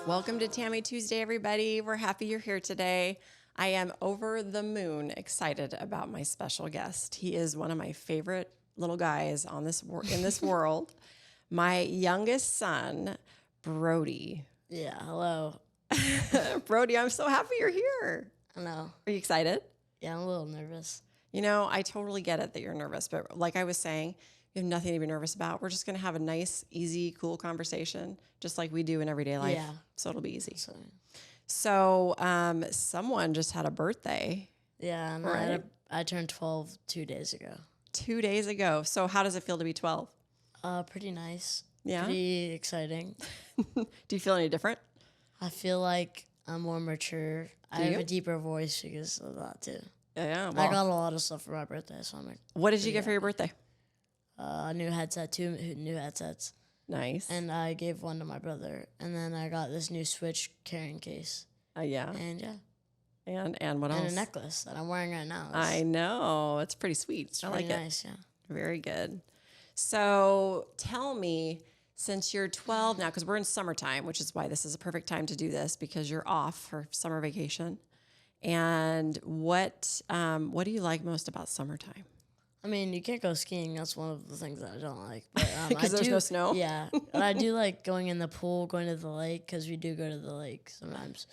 Welcome to Tammy Tuesday, everybody. We're happy you're here today. I am over the moon excited about my special guest. He is one of my favorite little guys on this in this world. My youngest son, Brody. Yeah, hello. Brody, I'm so happy you're here. I know. Are you excited? Yeah, I'm a little nervous. You know, I totally get it that you're nervous, but like I was saying, you have nothing to be nervous about. We're just going to have a nice, easy, cool conversation, just like we do in everyday life. Yeah. So it'll be easy. So, Someone just had a birthday. yeah, and Right. I turned 12 2 days ago. 2 days ago. So how does it feel to be 12? Pretty nice. Yeah? Pretty exciting. Do you feel any different? I feel like I'm more mature. I you? have a deeper voice because of that too. Yeah. I Well, got a lot of stuff for my birthday, so I'm like, what did you get for your birthday? a new headset, 2 new headsets, Nice. and I gave one to my brother, and then I got this new Switch carrying case, Yeah. and yeah, And what else? and a necklace that I'm wearing right now. I know. It's pretty sweet. I like pretty it. nice, yeah. Very good. So tell me, since you're 12 now, because we're in summertime, which is why this is a perfect time to do this because you're off for summer vacation. And what do you like most about summertime? I mean, you can't go skiing. That's one of the things that I don't like. But Because there's no snow? Yeah, but I do like going in the pool, going to the lake, because we do go to the lake sometimes,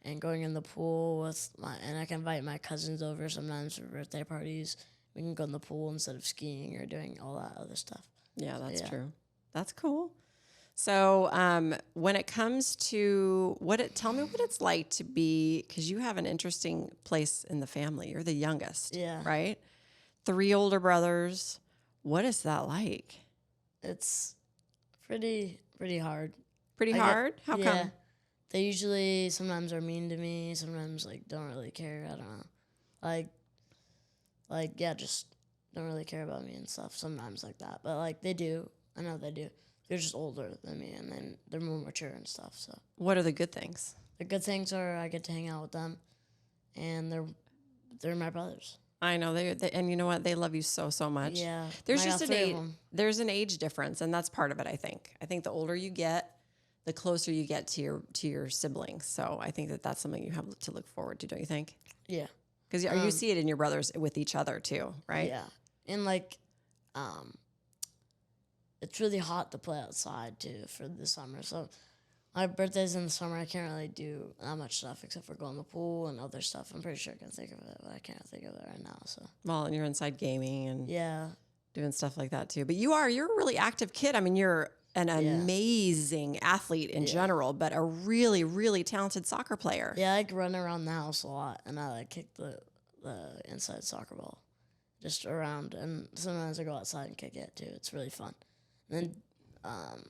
and going in the pool and I can invite my cousins over sometimes for birthday parties. We can go in the pool instead of skiing or doing all that other stuff. Yeah, that's yeah. true. That's cool. So when it comes to tell me what it's like to be, because you have an interesting place in the family. You're the youngest, Yeah. right? 3 older brothers. What is that like? It's pretty hard. Pretty hard? How yeah, come? they usually sometimes are mean to me. Sometimes don't really care. I don't know. Yeah, just don't really care about me and stuff. Sometimes like that, but they do. I know they do. They're just older than me, and then they're more mature and stuff. So What are the good things? the good things are I get to hang out with them, and they're my brothers. I know they and you know what? They love you so much. Yeah, There's I just got an 3 of age. 'em. There's an age difference, and that's part of it. I think. I think the older you get, the closer you get to your siblings. So I think that's something you have to look forward to. Don't you think? Yeah, Because you see it in your brothers with each other too, right? yeah, and it's really hot to play outside too for the summer. So my birthday's in the summer. I can't really do that much stuff except for go in the pool and other stuff. I'm pretty sure I can think of it, but I can't think of it right now. So Well, and you're inside gaming and yeah, doing stuff like that too. But you're a really active kid. I mean, you're an amazing athlete in general, but a really, really talented soccer player. yeah, I run around the house a lot, and I kick the inside soccer ball just around, and sometimes I go outside and kick it too. It's really fun. And then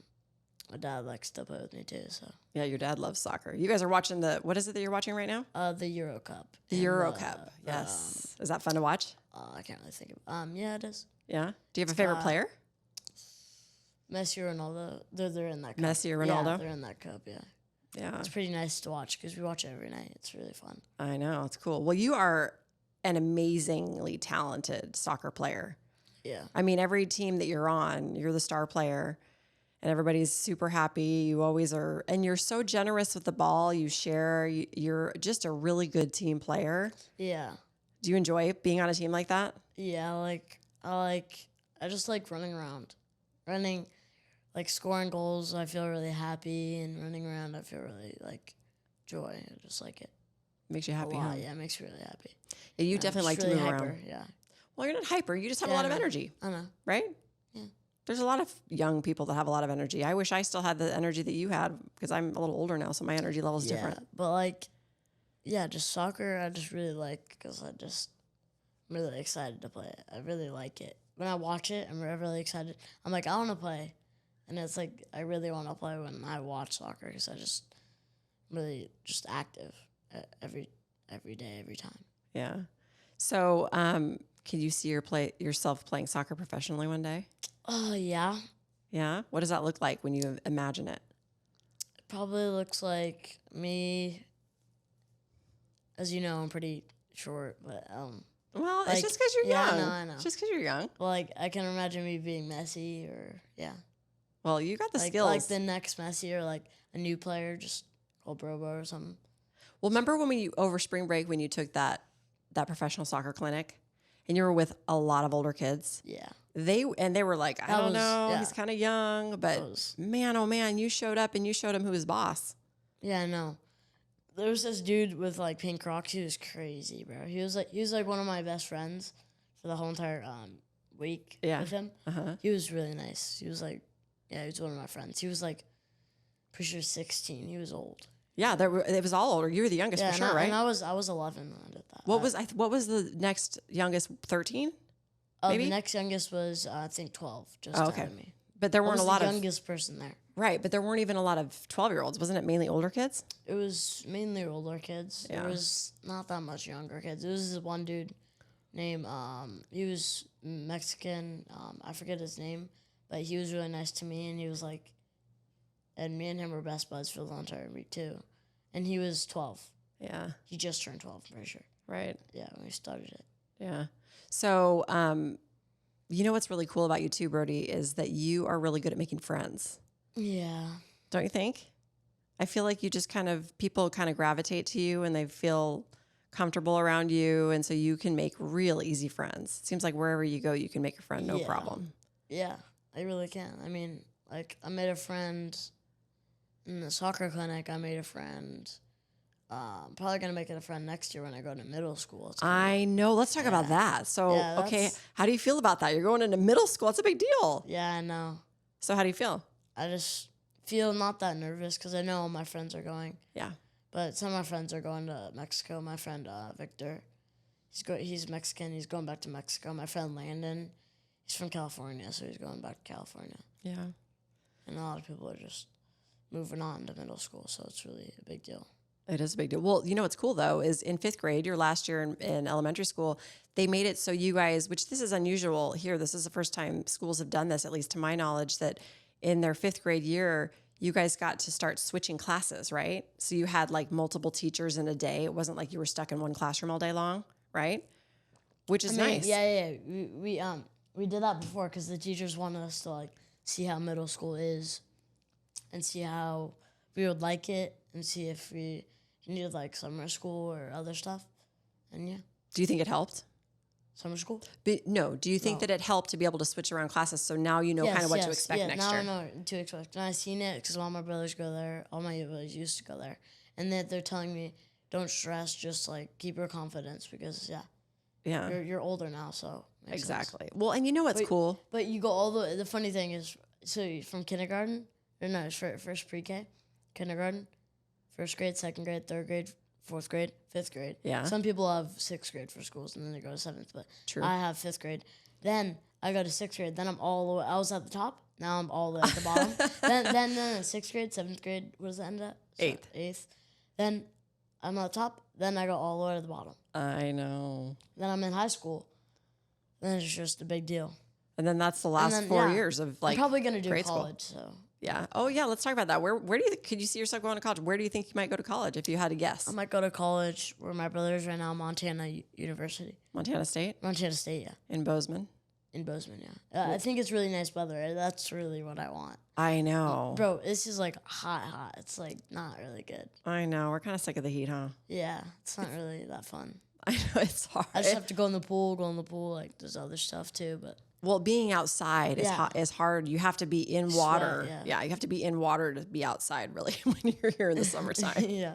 my dad likes to play with me too. So Yeah, your dad loves soccer. You guys are watching what is it that you're watching right now? the Euro Cup. The and Euro Cup. Yes. Is that fun to watch? I can't really think of. Yeah, it is. Yeah. Do you have a favorite player? Messi or Ronaldo. They're in that cup. Messi or Ronaldo? Yeah, they're in that cup. Yeah, Yeah. it's pretty nice to watch because we watch it every night. It's really fun. I know. It's cool. Well, you are an amazingly talented soccer player. Yeah. I mean, every team that you're on, you're the star player and everybody's super happy. You always are. And you're so generous with the ball. You share. You're just a really good team player. Yeah. Do you enjoy being on a team like that? Yeah. I just like running around, scoring goals. I feel really happy, and running around, I feel really joy. I just like it. Makes you happy, a huh? lot. Yeah, it makes me really happy. Yeah, you definitely like Just to really move hyper, around. Yeah. Well, you're not hyper. You just have a Yeah, lot I of know. energy, I know. right? Yeah. There's a lot of young people that have a lot of energy. I wish I still had the energy that you had because I'm a little older now, so my energy level is different. But just soccer, I just really like because I'm really excited to play it. I really like it. When I watch it, I'm really excited. I'm like, I want to play. And it's like, I really want to play when I watch soccer because I just really just active every day, every time. Yeah. So, can you see yourself playing soccer professionally one day? Oh, yeah. Yeah. What does that look like when you imagine it? It probably looks like me. As you know, I'm pretty short, but Well, it's just because you're young. I know. It's just because you're young. I can imagine me being Messi or Well, you got the skills. like the next Messi or a new player. Just called Brobo or something. Well, remember when over spring break when you took that professional soccer clinic, and you were with a lot of older kids? Yeah. They were like, I don't know, yeah. he's kind of young, but man, oh man, you showed up and you showed him who his boss. Yeah, I know. There was this dude with like pink Crocs. He was crazy, bro. He was like one of my best friends for the whole entire week with him. He was really nice. He was like, yeah, he was one of my friends. He was like, pretty sure 16. He was old. Yeah, it was all older. You were the youngest for sure, right? And I was 11 when I did that. What was the next youngest? 13? Maybe? The next youngest was I think 12. Just okay. ahead of me. But there weren't a lot the of youngest person there. Right, but there weren't even a lot of 12-year-olds. Wasn't it mainly older kids? It was mainly older kids. Yeah. There was not that much younger kids. It was this one dude named he was Mexican. I forget his name, but he was really nice to me, and he was like, and me and him were best buds for the entire week too. And he was 12. Yeah. He just turned 12, I'm pretty sure. Right. Yeah, when we started it. Yeah. So, you know what's really cool about you too, Brody, is that you are really good at making friends. Yeah. Don't you think? I feel like you just people kind of gravitate to you and they feel comfortable around you. And so you can make real easy friends. It seems like wherever you go, you can make a friend, no problem. Yeah, I really can. I mean, like, I made a friend in the soccer clinic. I made a friend. I'm probably going to make it a friend next year when I go to middle school. I know. Let's talk about that. So, okay, how do you feel about that? You're going into middle school. It's a big deal. Yeah, I know. So how do you feel? I just feel not that nervous because I know all my friends are going. Yeah. But some of my friends are going to Mexico. My friend Victor, he's Mexican. He's going back to Mexico. My friend Landon, he's from California, so he's going back to California. Yeah. And a lot of people are just moving on to middle school, so it's really a big deal. It is a big deal. Well, you know what's cool, though, is in 5th grade, your last year in elementary school, they made it so you guys, which this is unusual here, this is the first time schools have done this, at least to my knowledge, that in their 5th grade year, you guys got to start switching classes, right? So you had like multiple teachers in a day. It wasn't like you were stuck in one classroom all day long, right? Which is nice. Yeah. We did that before because the teachers wanted us to like see how middle school is and see how we would like it and see if we needed like summer school or other stuff. And yeah. Do you think it helped? Summer school? No. Do you think that it helped to be able to switch around classes so now you know kind of what to expect next year? Now I know what to expect. And I've seen it because all my brothers go there. All my brothers used to go there. And they're telling me, don't stress, just like keep your confidence because, you're older now, so. Exactly. Sense. Well, and you know what's cool? But you go all the funny thing is, so from kindergarten, or no, first pre-K, kindergarten, 1st grade, 2nd grade, 3rd grade, 4th grade, 5th grade. Yeah. Some people have 6th grade for schools and then they go to 7th, but I have 5th grade. Then I go to 6th grade. Then I'm all the way. I was at the top. Now I'm all the way at the bottom. then 6th grade, 7th grade. What does it end at? 8th. Then I'm at the top. Then I go all the way to the bottom. I know. Then I'm in high school. Then it's just a big deal. And then that's the last 4 years of like. I'm probably gonna do college. So. Yeah. Oh, yeah. Let's talk about that. Where do you could you see yourself going to college? Where do you think you might go to college if you had to guess? I might go to college where my brother is right now, Montana University. Montana State? Montana State, yeah. In Bozeman? In Bozeman, yeah. I think it's really nice weather. That's really what I want. I know. Bro, this is like hot. It's like not really good. I know. We're kind of sick of the heat, huh? Yeah. It's not really that fun. I know. It's hard. I just have to go in the pool. Like there's other stuff too, but. Well, being outside is hard. You have to be in water. Sweat, yeah, you have to be in water to be outside, really, when you're here in the summertime. Yeah.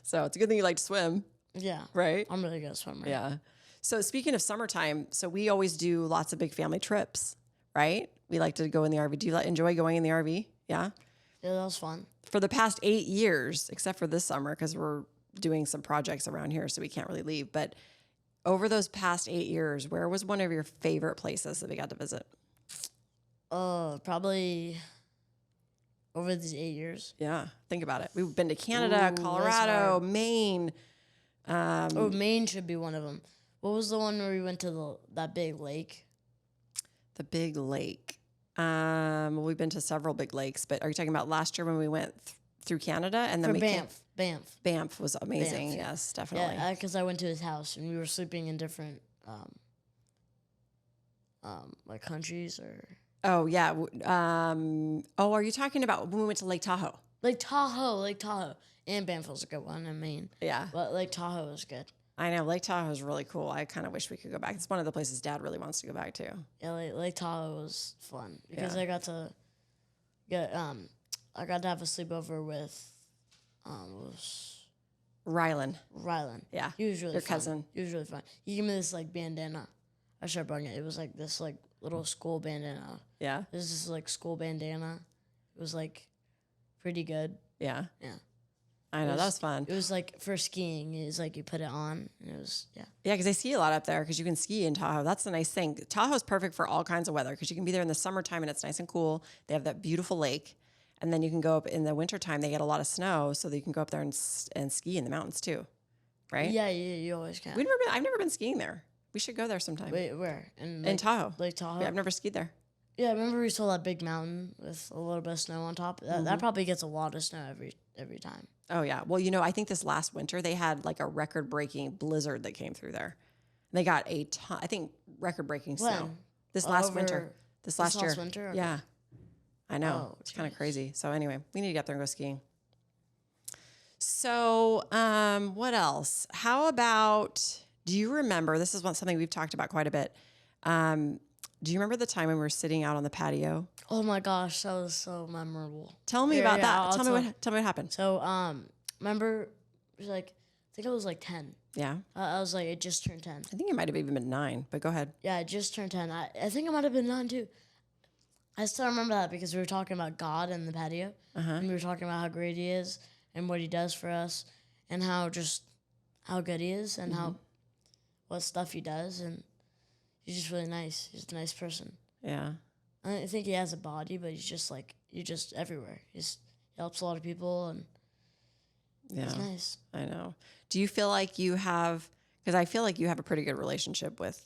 So it's a good thing you like to swim. Yeah. Right? I'm really good at swimming. Yeah. So speaking of summertime, so we always do lots of big family trips, right? We like to go in the RV. Do you enjoy going in the RV? Yeah? Yeah, that was fun. For the past 8 years, except for this summer, because we're doing some projects around here, so we can't really leave, but over those past 8 years, where was one of your favorite places that we got to visit? Probably over these 8 years. Yeah, think about it. We've been to Canada, Colorado, Maine. Maine should be one of them. What was the one where we went to that big lake? The big lake. Well, we've been to several big lakes, but are you talking about last year when we went through Canada and then Banff. Banff was amazing. Banff, yes, definitely. Yeah, because I went to his house and we were sleeping in different like countries or. Oh yeah. Are you talking about when we went to Lake Tahoe? Lake Tahoe. and Banffield's a good one. I mean, Yeah. but Lake Tahoe was good. I know. Lake Tahoe is really cool. I kind of wish we could go back. It's one of the places Dad really wants to go back to. Yeah, Lake Tahoe was fun because Yeah. I got to have a sleepover with was Rylan. Rylan. Yeah. He was really Your fun. cousin. He was really fun. He gave me this like bandana. I should have brought it. It was like this like little school bandana. Yeah. This is like school bandana. It was like pretty good. Yeah. Yeah. I know. That was fun. It was like for skiing. It was like you put it on and it was, yeah. Yeah, because they ski a lot up there because you can ski in Tahoe. That's the nice thing. Tahoe's perfect for all kinds of weather because you can be there in the summertime and it's nice and cool. They have that beautiful lake. And then you can go up in the wintertime. They get a lot of snow, so that you can go up there and ski in the mountains too. Right? Yeah, you always can. I've never been skiing there. We should go there sometime. Wait, where? In Tahoe. Lake Tahoe? Yeah, I've never skied there. Yeah, I remember we saw that big mountain with a little bit of snow on top. That probably gets a lot of snow every time. Oh, yeah. Well, I think this last winter they had like a record-breaking blizzard that came through there. They got a ton, I think, record-breaking snow. When? This last winter. This last year. Winter? Okay. Yeah. I know. Oh, it's kind of crazy. So anyway, we need to get there and go skiing. So what else? How about, do you remember, this is something we've talked about quite a bit. Do you remember the time when we were sitting out on the patio? Oh my gosh, that was so memorable. Tell me about that. Tell me what happened. So, remember, it was like, I think I was like 10. Yeah. I was like, it just turned 10. I think it might have even been 9, but go ahead. Yeah, it just turned 10. I think it might have been 9 too. I still remember that because we were talking about God in the patio. And we were talking about how great he is and what he does for us and how good he is and what stuff he does. And he's just really nice. He's a nice person. Yeah. I don't think he has a body, but he's just like, you're just everywhere. He helps a lot of people and he's nice. I know. Do you feel like you have, because I feel like you have a pretty good relationship with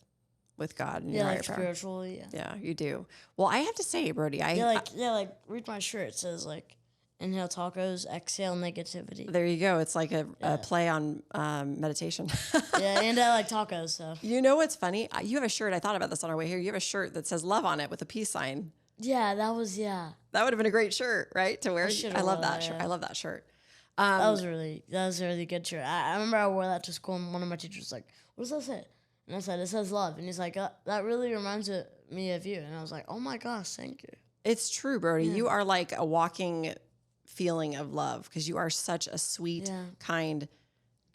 God and your higher power. Spiritually, yeah. Yeah, you do. Well, I have to say, Brody, read my shirt. It says like, inhale tacos, exhale negativity. There you go. It's like a play on meditation. Yeah, and I like tacos, so. You know what's funny? You have a shirt. I thought about this on our way here. You have a shirt that says love on it with a peace sign. Yeah, that was, yeah. That would have been a great shirt, right? To wear. I love that shirt. Yeah. I love that shirt. That was a really good shirt. I remember I wore that to school and one of my teachers was like, what does that say? And I said, it says love. And he's like, that really reminds me of you. And I was like, oh my gosh, thank you. It's true, Brody. Yeah. You are like a walking feeling of love because you are such a sweet, kind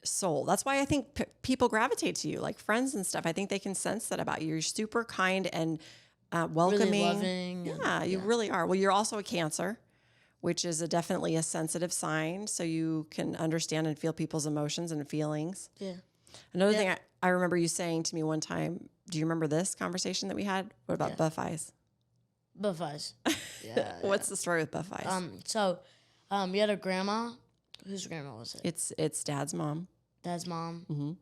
soul. That's why I think people gravitate to you, like friends and stuff. I think they can sense that about you. You're super kind and welcoming. Really loving. Yeah, you really are. Well, you're also a Cancer, which is definitely a sensitive sign. So you can understand and feel people's emotions and feelings. Yeah. Another thing I remember you saying to me one time, do you remember this conversation that we had? What about buff eyes? Buff eyes. Yeah. What's the story with buff eyes? So we had a grandma. Whose grandma was it? It's Dad's mom. Dad's mom. Mm-hmm.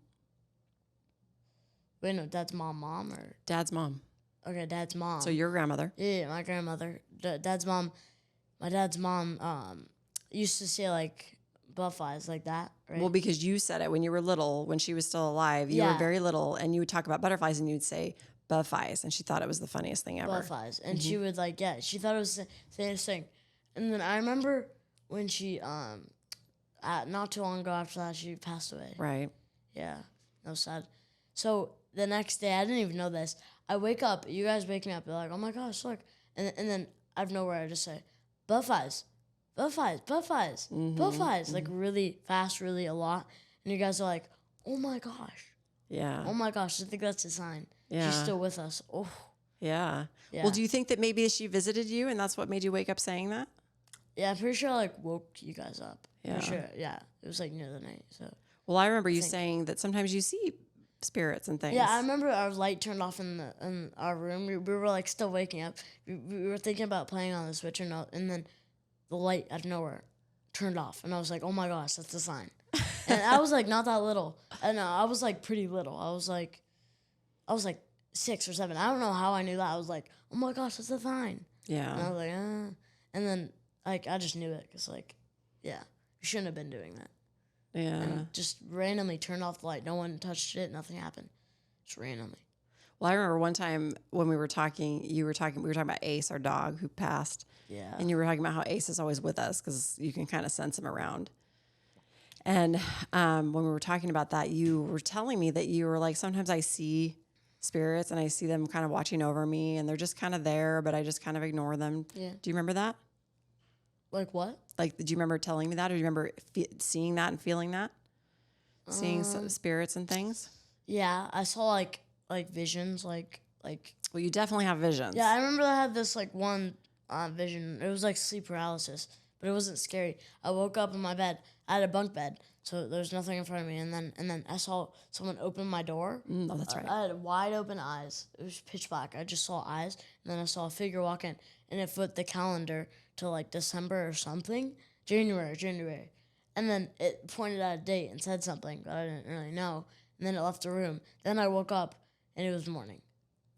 Wait, no, Dad's mom or? Dad's mom. Okay, Dad's mom. So your grandmother. Yeah, my grandmother. Dad's mom. My dad's mom used to say like buff eyes like that, right? Well, because you said it when you were little, when she was still alive. You were very little, and you would talk about butterflies, and you'd say buff eyes, and she thought it was the funniest thing ever. Buff eyes, and she would like, she thought it was the funniest thing. And then I remember when she, not too long ago after that, she passed away. Right. Yeah, that was sad. So the next day, I didn't even know this. I wake up, you guys wake me up, you're like, oh my gosh, look. And then out of nowhere, I just say, buff eyes. Buff eyes, buff eyes, buff eyes, like really fast, really a lot. And you guys are like, oh my gosh. Yeah. Oh my gosh, I think that's a sign. Yeah. She's still with us. Oh. Yeah. Yeah. Well, do you think that maybe she visited you and that's what made you wake up saying that? Yeah, I'm pretty sure I like woke you guys up. Yeah. Pretty sure, yeah. It was like near the night. So. Well, I remember you saying that sometimes you see spirits and things. Yeah, I remember our light turned off in our room. We were like still waking up. We were thinking about playing on the Switch and then the light out of nowhere turned off. And I was like, oh my gosh, that's a sign. And I was like not that little. And I was like pretty little. I was like 6 or 7. I don't know how I knew that. I was like, oh my gosh, that's a sign. Yeah. And I was like, And then like I just knew it because like, yeah, we shouldn't have been doing that. Yeah. And just randomly turned off the light. No one touched it. Nothing happened. Just randomly. Well, I remember one time when we were talking about Ace, our dog who passed. Yeah. And you were talking about how Ace is always with us because you can kind of sense him around. And when we were talking about that, you were telling me that you were like, sometimes I see spirits and I see them kind of watching over me and they're just kind of there, but I just kind of ignore them. Yeah. Do you remember that? Like what? Like, did you remember telling me that, or do you remember seeing that and feeling that? Seeing some spirits and things? Yeah, I saw like visions, like. Well, you definitely have visions. Yeah, I remember I had this like one vision. It was like sleep paralysis, but it wasn't scary. I woke up in my bed. I had a bunk bed, so there was nothing in front of me. And then I saw someone open my door. Oh, that's right. I had wide open eyes. It was pitch black. I just saw eyes, and then I saw a figure walk in, and it flipped the calendar to like December or something, January, and then it pointed at a date and said something, but I didn't really know. And then it left the room. Then I woke up, and it was morning.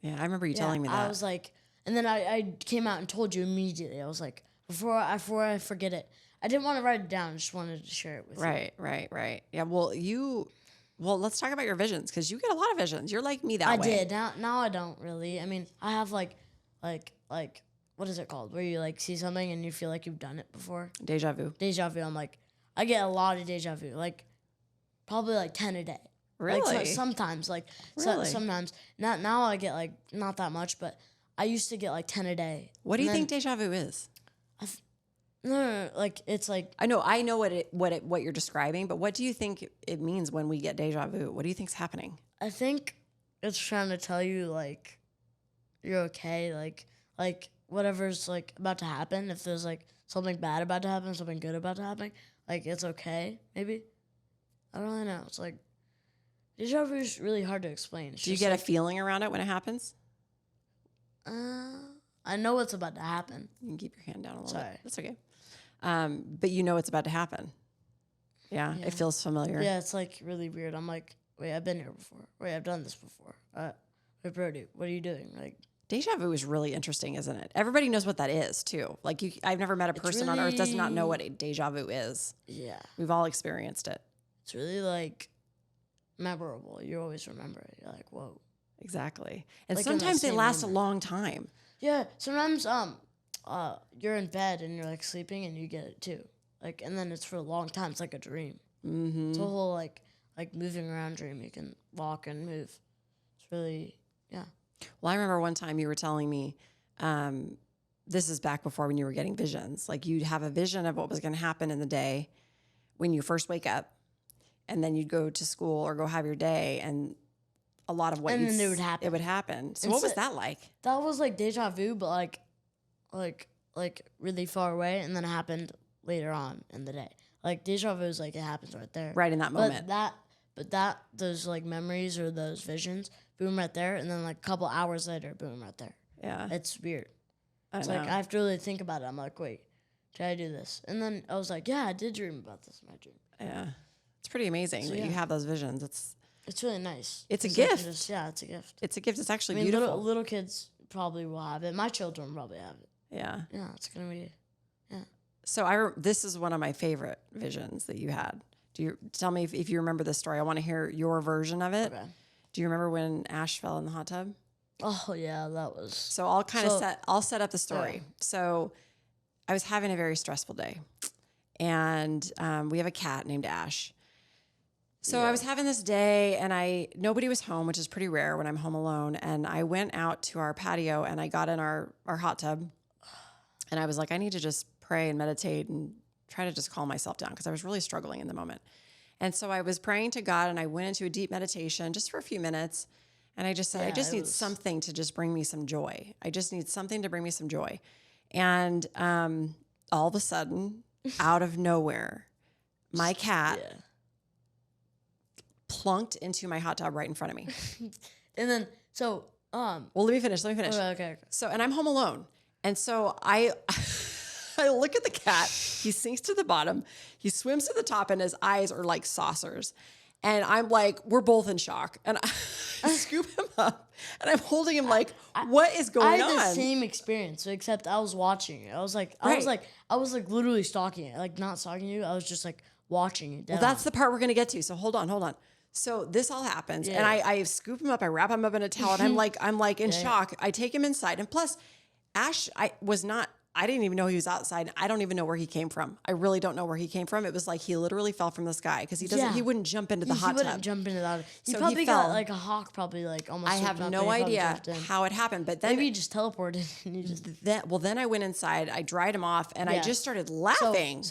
Yeah, I remember you telling me that. I was like, and then I came out and told you immediately. I was like, before I forget it, I didn't want to write it down. I just wanted to share it with you. Right. Yeah, well, let's talk about your visions, because you get a lot of visions. You're like me that way. I did. Now I don't really. I mean, I have like, what is it called? Where you like see something and you feel like you've done it before? Deja vu. Deja vu. I'm like, I get a lot of deja vu. Like, probably like 10 a day. Really? Like, sometimes, Really? Sometimes. Now I get like not that much, but I used to get like 10 a day. What do you think deja vu is? No, like it's like I know what you're describing, but what do you think it means when we get deja vu? What do you think's happening? I think it's trying to tell you like you're okay, like whatever's like about to happen. If there's like something bad about to happen, something good about to happen, like it's okay. Maybe I don't really know. It's like deja vu is really hard to explain. Do you get a feeling around it when it happens? I know what's about to happen. You can keep your hand down a little Sorry. bit. That's okay. But you know what's about to happen. Yeah, it feels familiar. Yeah, it's like really weird. I'm like, wait, I've been here before. Wait, I've done this before. Wait, Brody, what are you doing? Like, deja vu is really interesting, isn't it? Everybody knows what that is too. Like I've never met a person on earth does not know what a deja vu is. Yeah, we've all experienced it. It's really like memorable. You always remember it. You're like, whoa. Exactly. And like sometimes they last a long time. Yeah, sometimes you're in bed and you're like sleeping and you get it too. Like, and then it's for a long time. It's like a dream. Mm-hmm. It's a whole like moving around dream. You can walk and move. It's really, yeah. Well, I remember one time you were telling me, this is back before when you were getting visions. Like you'd have a vision of what was going to happen in the day when you first wake up, and then you'd go to school or go have your day, and a lot of what and then it would happen. It would happen. So what was that like? That was like deja vu, but like really far away, and then it happened later on in the day. Like deja vu is like it happens right there, right in that moment. But those like memories or those visions, boom, right there, and then like a couple hours later, boom, right there. Yeah, it's weird. It's like I have to really think about it. I'm like, wait, did I do this? And then I was like, yeah, I did dream about this in my dream. Yeah, it's pretty amazing that you have those visions. It's really nice. It's a gift. It's a gift. It's a gift. It's actually beautiful. Little kids probably will have it. My children probably have it. Yeah. Yeah, it's gonna be. Yeah. So this is one of my favorite visions that you had. Do you tell me if you remember this story? I want to hear your version of it. Okay. Do you remember when Ash fell in the hot tub? Oh yeah, that was. So I'll set up the story. Yeah. So I was having a very stressful day, and we have a cat named Ash. So I was having this day, and nobody was home, which is pretty rare when I'm home alone. And I went out to our patio, and I got in our hot tub, and I was like, I need to just pray and meditate and try to just calm myself down because I was really struggling in the moment. And so I was praying to God, and I went into a deep meditation just for a few minutes. And I just said, I just need something to just bring me some joy. I just need something to bring me some joy. And all of a sudden, out of nowhere, my cat plunked into my hot tub right in front of me. And then, well, let me finish. Okay. So, and I'm home alone. And so I look at the cat. He sinks to the bottom. He swims to the top, and his eyes are like saucers. And I'm like, we're both in shock. And I scoop him up, and I'm holding him like, what is going on? I had the same experience, except I was watching it. I was like literally stalking it. Like not stalking you. I was just like watching it. Well, that's the part we're going to get to. So hold on. So this all happens, and I scoop him up. I wrap him up in a towel, and I'm like in shock. I take him inside. And plus, Ash, I I didn't even know he was outside. I don't even know where he came from. I really don't know where he came from. It was like he literally fell from the sky because he wouldn't jump into the hot He tub. wouldn't jump into that. He So probably he got fell. like a hawk, probably like almost. I have no idea how it happened, but then Maybe he just teleported and he just. then I went inside, I dried him off, and I just started laughing.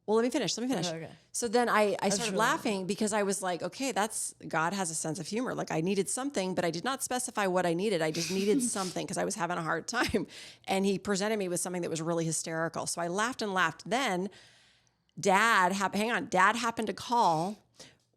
Well, let me finish. Okay. So then I started laughing because I was like, okay, God has a sense of humor. Like I needed something, but I did not specify what I needed. I just needed something because I was having a hard time. And he presented me with something that was really hysterical. So I laughed and laughed. Then Dad happened to call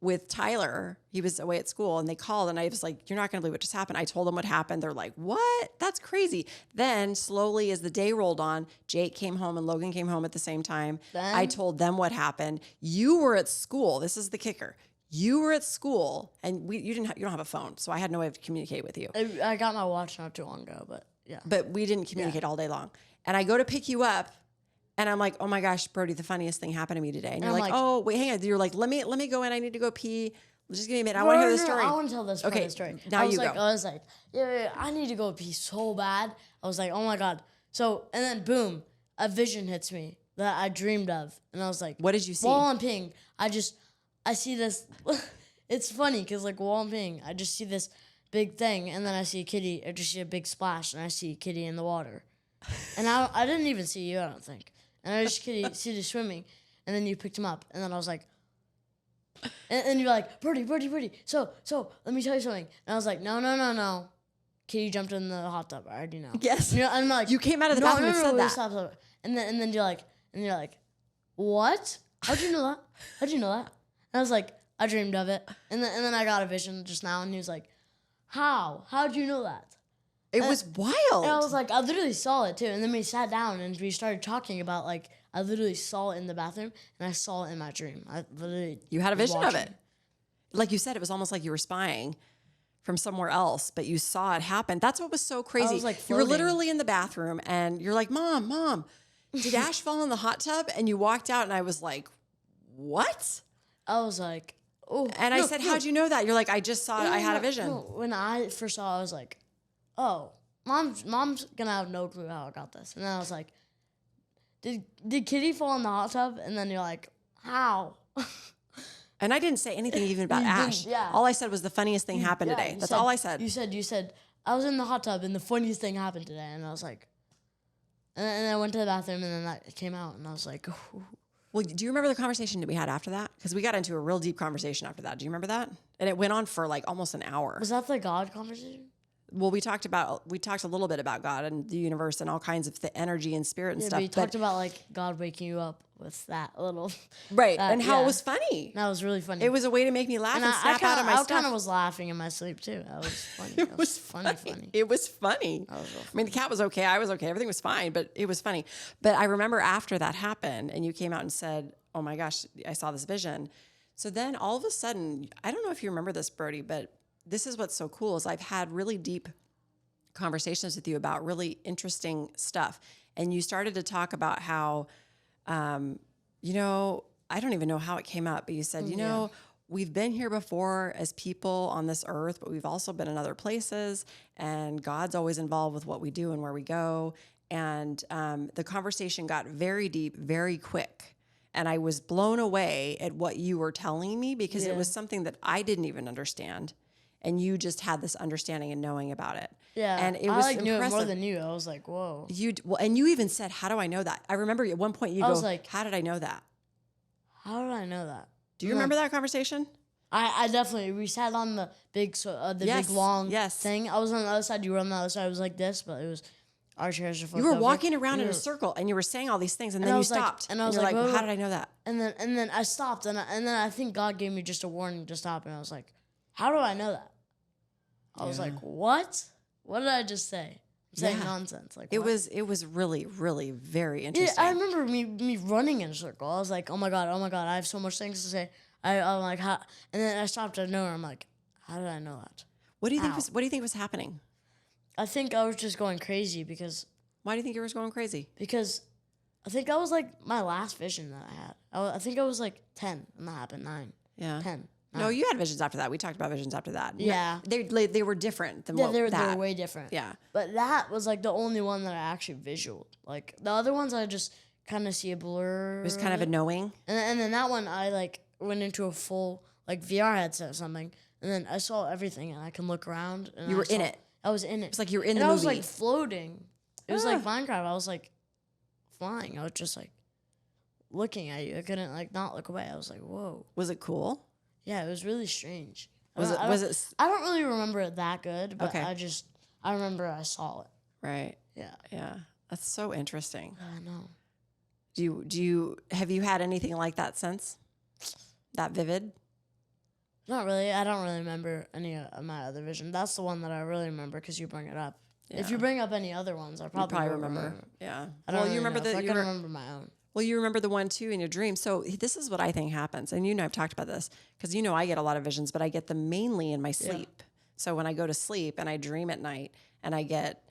with Tyler. He was away at school and they called and I was like, you're not going to believe what just happened. I told them what happened. They're like, what? That's crazy. Then slowly as the day rolled on, Jake came home and Logan came home at the same time. I told them what happened. You were at school. This is the kicker. You were at school and you don't have a phone. So I had no way to communicate with you. I got my watch not too long ago, but yeah. But we didn't communicate all day long. And I go to pick you up. And I'm like, oh my gosh, Brody, the funniest thing happened to me today. And you're like, oh, wait, hang on. You're like, let me go in. I need to go pee. Just give me a minute. I want to hear the story. I want to tell this part of the story. Now you go. I was like, yeah, I need to go pee so bad. I was like, oh my God. So, and then boom, a vision hits me that I dreamed of. And I was like, what did you see? While I'm peeing, I see this. It's funny because like while I'm peeing, I just see this big thing. And then I see a kitty. I just see a big splash. And I see a kitty in the water. And I didn't even see you, I don't think. And I just see you swimming, and then you picked him up, and then I was like, and you're like, Brody. So let me tell you something. And I was like, no. Kitty jumped in the hot tub. I already know. Yes. And I'm like, you came out of the bathroom and said that. Stop. And then you're like, what? How'd you know that? And I was like, I dreamed of it. And then I got a vision just now, and he was like, how? How'd you know that? It was wild. And I was like, I literally saw it too. And then we sat down and we started talking about like, I literally saw it in the bathroom and I saw it in my dream. You had a vision of it. Like you said, it was almost like you were spying from somewhere else, but you saw it happen. That's what was so crazy. I was like you were literally in the bathroom and you're like, Mom, did Ash fall in the hot tub? And you walked out and I was like, what? I was like, oh. And I said, how'd you know that? You're like, I just saw it. I had a vision. No. When I first saw it, I was like, oh, mom's gonna have no clue how I got this. And then I was like, did Kitty fall in the hot tub? And then you're like, how? And I didn't say anything even about Ash. Yeah. All I said was the funniest thing happened today. That's all I said. You said, I was in the hot tub and the funniest thing happened today. And I was like, and I went to the bathroom and then that came out and I was like, oh. Well, do you remember the conversation that we had after that? Because we got into a real deep conversation after that. Do you remember that? And it went on for like almost an hour. Was that the God conversation? Well, we talked a little bit about God and the universe and all kinds of the energy and spirit and stuff. But we talked about like God waking you up with that little right, and how it was funny. That was really funny. It was a way to make me laugh and snap out of my stuff. I kind of was laughing in my sleep too. That was funny. It was funny. It was funny. That was real funny. I mean, the cat was okay. I was okay. Everything was fine, but it was funny. But I remember after that happened, and you came out and said, "Oh my gosh, I saw this vision." So then all of a sudden, I don't know if you remember this, Brody, but this is what's so cool is I've had really deep conversations with you about really interesting stuff. And you started to talk about how, I don't even know how it came up, but you said, we've been here before as people on this earth, but we've also been in other places and God's always involved with what we do and where we go. And the conversation got very deep, very quick. And I was blown away at what you were telling me because it was something that I didn't even understand. And you just had this understanding and knowing about it. Yeah, and it was I knew impressive. it more than you. I was like, whoa. And you even said, "How do I know that?" I remember at one point I was like, "How did I know that?" How did I know that? Do you remember that conversation? I definitely. We sat on the big, big long thing. I was on the other side. You were on the other side. It was like this, but it was our chairs are flipped over. You were over. walking around in a circle, and you were saying all these things, and then you stopped. And I was like, well, "How did I know that?" And then I stopped, and then I think God gave me just a warning to stop, and I was like, "How do I know that?" I was like, what? What did I just say? I'm saying nonsense. Like it was really, really very interesting. Yeah, I remember me running in a circle. I was like, oh my God, I have so much things to say. I'm like, how? And then I stopped out of nowhere. I'm like, how did I know that? What do you think was happening? I think I was just going crazy because. Why do you think you were going crazy? Because I think that was like my last vision that I had. I think I was like 10 when that happened, 9. Yeah. 10. No, you had visions after that. We talked about visions after that. Yeah. They were different than Yeah, what they were that. way different. Yeah. But that was like the only one that I actually visual. Like the other ones, I just kind of see a blur. It was kind of a knowing. And then that one, I like went into a full like VR headset or something, and then I saw everything, and I can look around. And You were in it. I was in it. It's like you were in and the I movie. was like floating. It was like Minecraft. I was like flying. I was just like looking at you. I couldn't like not look away. I was like, whoa. Was it cool? Yeah, it was really strange. Was it? I don't really remember it that good, but Okay. I remember I saw it. Right. Yeah. Yeah. That's so interesting. I know. Have you had anything like that since? That vivid? Not really. I don't really remember any of my other vision. That's the one that I really remember because you bring it up. Yeah. If you bring up any other ones, I probably probably won't remember. Yeah. I don't really you remember know. I the can remember my own. Well, you remember the one too in your dream. So this is what I think happens, and I've talked about this because I get a lot of visions, but I get them mainly in my sleep. So when I go to sleep and I dream at night, and I get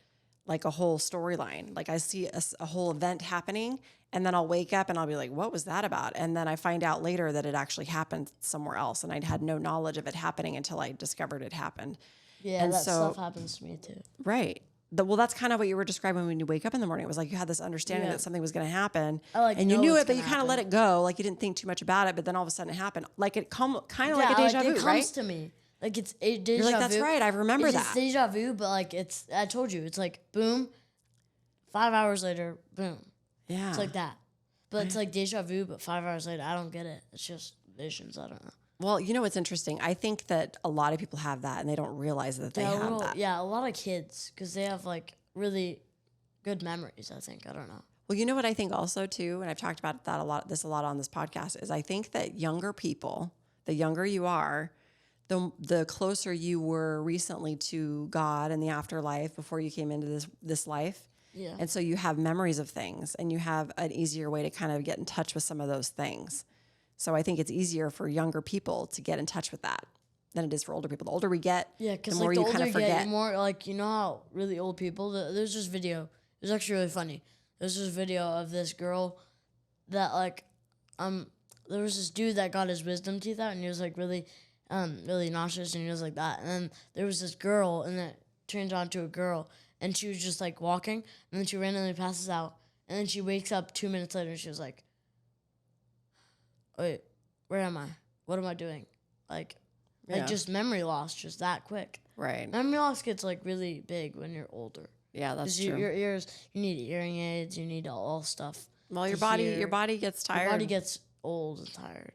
like a whole storyline, like I see a whole event happening, and then I'll wake up and I'll be like, "What was that about?" And then I find out later that it actually happened somewhere else, and I'd had no knowledge of it happening until I discovered it happened. Yeah, that stuff happens to me too. Right. Well, that's kind of what you were describing when you wake up in the morning. It was like you had this understanding that something was going to happen, and you knew it, but you kind of let it go. Like you didn't think too much about it, but then all of a sudden it happened. Like it kind of like a deja vu, right? It comes to me. Like it's a deja vu. You're like, that's right. I remember that. It's deja vu, but like I told you, it's like boom, 5 hours later, boom. Yeah. It's like that. But it's like deja vu, but 5 hours later, I don't get it. It's just visions. I don't know. Well, you know what's interesting? I think that a lot of people have that, and they don't realize that they have that. Yeah, a lot of kids, because they have like really good memories, I think. I don't know. Well, you know what I think also too, and I've talked about that a lot on this podcast, is I think that younger people, the younger you are, the closer you were recently to God and the afterlife before you came into this life. Yeah. And so you have memories of things, and you have an easier way to kind of get in touch with some of those things. So I think it's easier for younger people to get in touch with that than it is for older people. The older we get, the more like, you kind of forget. The more like, you know how really old people, there's this video, it was actually really funny. There's this video of this girl that like, there was this dude that got his wisdom teeth out, and he was like really nauseous, and he was like that. And then there was this girl, and it turned on to a girl, and she was just like walking, and then she randomly passes out, and then she wakes up 2 minutes later, and she was like, wait, where am I? What am I doing? Like just memory loss, just that quick. Right. Memory loss gets like really big when you're older. Yeah, that's true. Your ears, you need hearing aids, you need all stuff. Well, your body gets tired. Your body gets old and tired.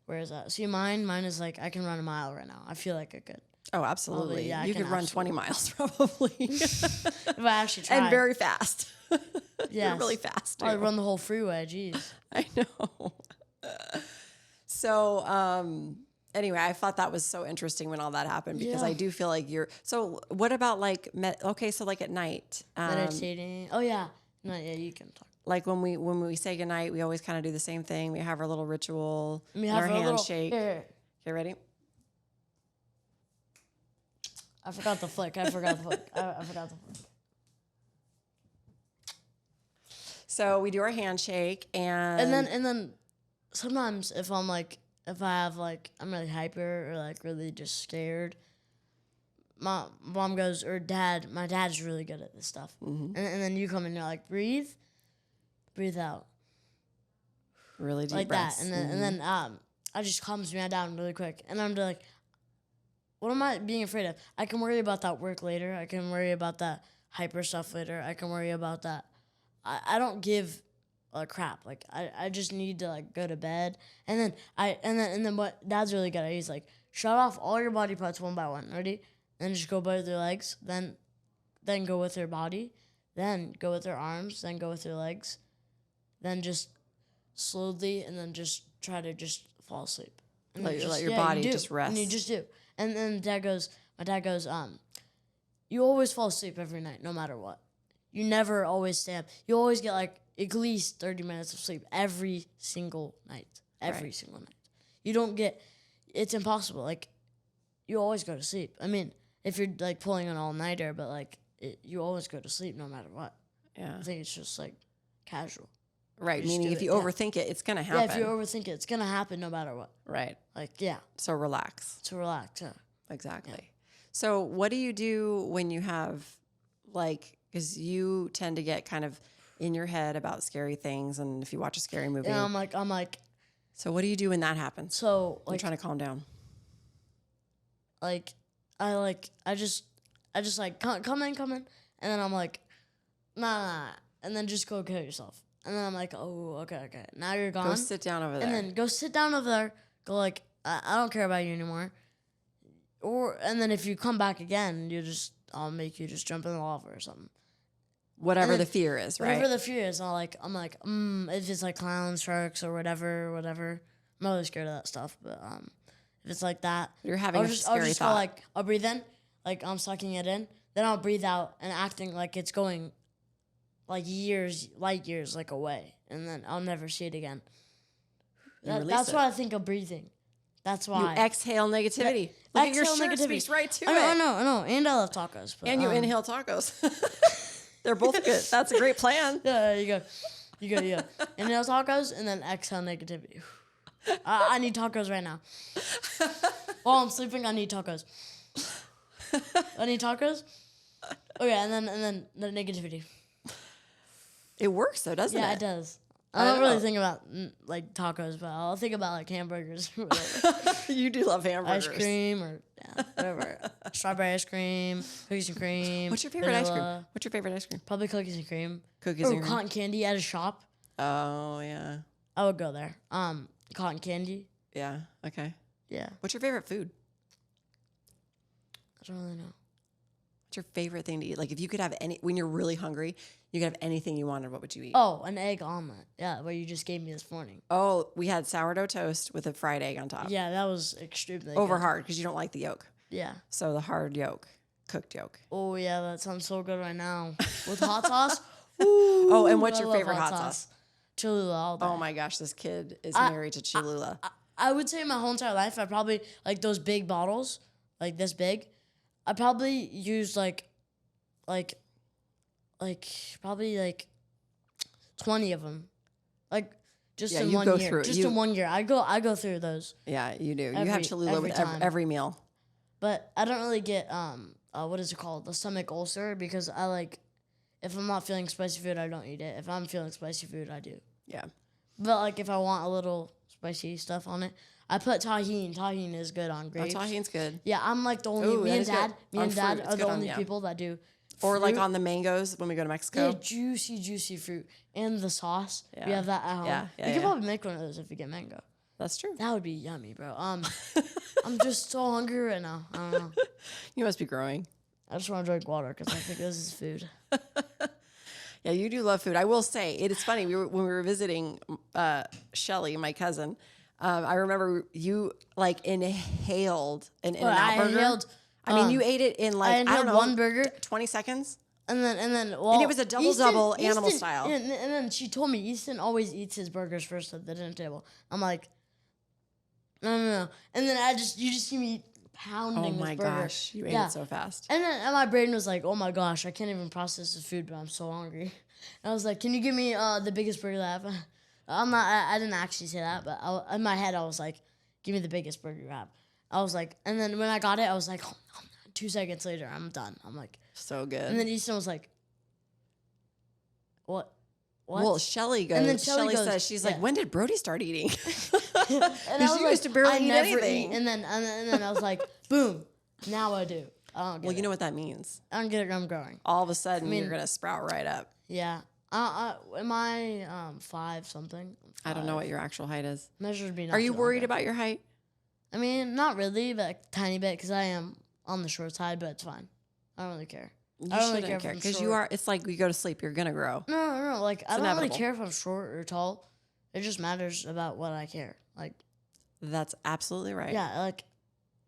Where is that? See, mine is like I can run a mile right now. I feel like I could. Oh, absolutely. Yeah, you could run 20 miles probably. If I actually tried. And very fast. Yeah. You're really fast. I run the whole freeway. Jeez. I know. So, anyway, I thought that was so interesting when all that happened because I do feel like so what about like, so like at night? Meditating. Oh, yeah. No, yeah, you can talk. Like when we say goodnight, we always kind of do the same thing. We have our little ritual, We have our handshake. Here. Okay, ready? I forgot the flick. I forgot the flick. So we do our handshake and then sometimes if I'm like, if I have like, I'm really hyper or like really just scared, my mom goes, or my dad's really good at this stuff. Mm-hmm. And then you come in and you're like, breathe out. Really deep like breaths. That. And then I just calms me down really quick. And I'm like, what am I being afraid of? I can worry about that work later. I can worry about that hyper stuff later. I can worry about that. I don't give a crap. Like I just need to like go to bed. And then what Dad's really good at, he's like, shut off all your body parts one by one. Ready? Then just go with your legs. Then go with your body. Then go with your arms. Then go with your legs. Then just slowly, and then just try to just fall asleep. And let your body just rest. And you just do. And then my dad goes, you always fall asleep every night, no matter what. You never always stay up. You always get like at least 30 minutes of sleep every single night. Every single night. You don't get, it's impossible. Like, you always go to sleep. I mean, if you're like pulling an all-nighter, but like, you always go to sleep no matter what. Yeah. I think it's just like casual. Right. Just Meaning do if it, you yeah. overthink it, it's going to Yeah, happen. if you overthink it, it's gonna happen no matter what. Right. Like, yeah, So relax. to relax. Yeah. Exactly. So what do you do when you have because you tend to get kind of in your head about scary things, and if you watch a scary movie. And I'm like, So what do you do when that happens? so You're like, trying to calm down. I just like come in, and then I'm like, nah, and then just go kill yourself. And then I'm like, oh, okay. Now you're gone. Go sit down over there. And then go sit down over there. Go like, I don't care about you anymore. And then if you come back again, I'll make you just jump in the lava or something. Whatever then- the fear is, right? Whatever the fear is, I'm like, if it's like clowns, sharks, or whatever. I'm not really scared of that stuff, but if it's like that, You're having a I'll scary just thought. go like, I'll breathe in, like I'm sucking it in, then I'll breathe out and acting like it's going like light years, like away, and then I'll never see it again. That's why I think of breathing. That's why. You exhale negativity. Look at your Exhale shirt negativity. speaks right to it. I know. And I love tacos. But, And you inhale tacos. They're both good. That's a great plan. Yeah, you go. Inhale tacos and then exhale negativity. I need tacos right now. While I'm sleeping, I need tacos. I need tacos. Okay, and then the negativity. It works though, doesn't it? Yeah, it does. I I don't know. really think about like tacos, but I'll think about like hamburgers, or whatever. You do love hamburgers. Ice cream or whatever. Strawberry ice cream, cookies and cream. What's your favorite ice cream? vanilla. What's your favorite ice cream? Probably cookies and cream. Cookies Or and cream. cotton candy at a shop. Oh yeah. I would go there. Cotton candy. Yeah. Okay. Yeah. What's your favorite food? I don't really know. What's your favorite thing to eat? Like if you could have when you're really hungry, you could have anything you wanted, what would you eat? Oh, an egg omelet. Yeah, what you just gave me this morning. Oh, we had sourdough toast with a fried egg on top. Yeah, that was extremely Over good. hard because you don't like the yolk. Yeah. So the hard yolk, cooked yolk. Oh yeah, that sounds so good right now. With hot sauce. Oh, and what's I your love favorite hot sauce? Cholula all day. Oh my gosh, this kid is married to Cholula. I would say my whole entire life, I probably, like those big bottles, like this big, I probably used probably 20 of them. Like, just Yeah, in you one go year. through it. Just in 1 year. I go through those. Yeah, you do. You Every- have Cholula every with time. every meal. But I don't really get, what is it called? The stomach ulcer, because if I'm not feeling spicy food, I don't eat it. If I'm feeling spicy food, I do. Yeah. But, like, if I want a little spicy stuff on it, I put tahini. Tahini is good on Oh, grapes. tahini's good. Yeah, I'm like the only Ooh, me that and is dad. good. Me On and dad fruit, it's are the good on- only yeah. people that do. Or like fruit. on the mangoes when we go to Mexico. Yeah, juicy fruit and the sauce. We Yeah. have that at home. Yeah, We could yeah. probably make one of those if we get mango. That's true. That would be yummy, bro. I'm just so hungry right now. I don't know. You must be growing. I just want to drink water because I think this is food. Yeah, you do love food. I will say, it is funny. When we were visiting Shelly, my cousin, I remember you like inhaled an In-N-Out burger. inhaled. I mean, you ate it in like, I don't inhaled know, one burger. 20 seconds. And then, well, it was a double animal style. And then she told me Easton always eats his burgers first at the dinner table. I'm like, no. And then you just see me pounding Oh this my burger. gosh, you ate it so fast. And then my brain was like, oh my gosh, I can't even process this food, but I'm so hungry. And I was like, can you give me the biggest burger that I have? I didn't actually say that, but in my head I was like, give me the biggest burger you have. I was like, and then when I got it, I was like, 2 seconds later, I'm done. I'm like, So good. and then Easton was like, what? Well, Shelly goes. And then Shelly Shelley goes, says, she's like, yeah. when did Brody start eating? And I was you used to barely I eat never anything. eat. And then I was like, boom, now I do. I don't get Well, it. you know what that means. I don't get it. I'm growing. All of a sudden, mean- you're going to sprout right up. Yeah. Am I 5 something? I don't know what your actual height is. Measured me. Are you worried about your height? I mean, not really, but a tiny bit because I am on the short side, but it's fine. I don't really care. You I don't really shouldn't care care if I'm because you short. are. It's like you go to sleep, you're gonna grow. No. Like I don't inevitable. really care if I'm short or tall. It just matters about what I care. Like That's absolutely right. yeah,